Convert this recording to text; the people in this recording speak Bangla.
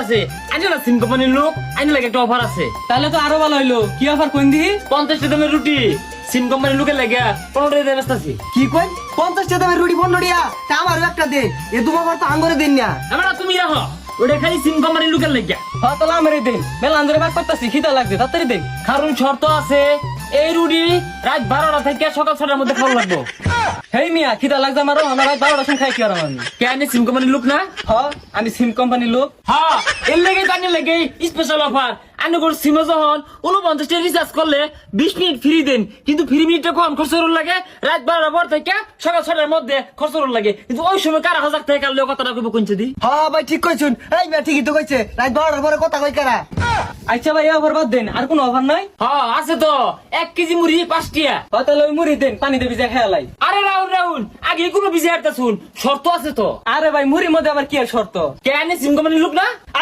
আছে আইনে না সিম কোম্পানির লোক আইনে লাগে একটা অফার আছে। তাহলে তো আরো ভালো হইলো। কি অফার কোন দি? 50 দামের রুটি সিম কোম্পানির লোকের লাগে 15 টাকা ব্যস্ত আছি। কি কই 50 দামের রুটি 15 টাকা? তা আমারও একটা দে, এ তোমার তো আঙ্গুরে দিন না। আমরা তুমি রাখো ওটা খালি সিম কোম্পানির লোকের লাগে। হ্যাঁ তাহলে আমার দেন, মেলা আন্দরে বাদ করতেছি, খিদা লাগছে, তাড়াতাড়ি দেন। কারণ শর্ত আছে এই রুটি রাত 12টা থেকে সকাল 6টার মধ্যে খাওয়া লাগবো। হেই মিয়া, খিদা লাগছে আমারও, আমার রাত 12টার সময় খাই কি আর আমি? কেন সিম কোম্পানির লোক না? হ্যাঁ আমি সিম কোম্পানির লোক। হ্যাঁ এর লেগে জানি লেগে স্পেশাল অফার। আনুগর সিমে যখন 49 টাকা রিচার্জ করলে 20 মিনিট ফ্রি দেন, কিন্তু ফ্রি মিনিটটা কম খরচ করুন লাগে। রাত 12টার পর থেকে সকাল 6টার মধ্যে খরচ করুন লাগে, কিন্তু ওই সময় কারা 1000 টাকা কাটলে কথাটা কইব কোনছে দি। হ্যাঁ ভাই ঠিক কইছুন, এই মিয়া ঠিকই তো কইছে, রাত 12টার পরে কথা কই কারা? আচ্ছা ভাই এই অফার বাদ দেন, আর কোনো অফার নাই? হ্যাঁ আছে তো, 1 কেজি মুড়ি 5 টাকা। হ্যাঁ তাহলে ওই মুড়ি দেন, পানি দেবি যা খেয়ালাই। আরে রাহুল রাহুল আগে কোনো বিজয় হারতা শুন, শর্ত আছে তো। আরে ভাই মুড়ির মধ্যে আবার কি আর শর্ত? কেন সিম কোম্পানির লোক না?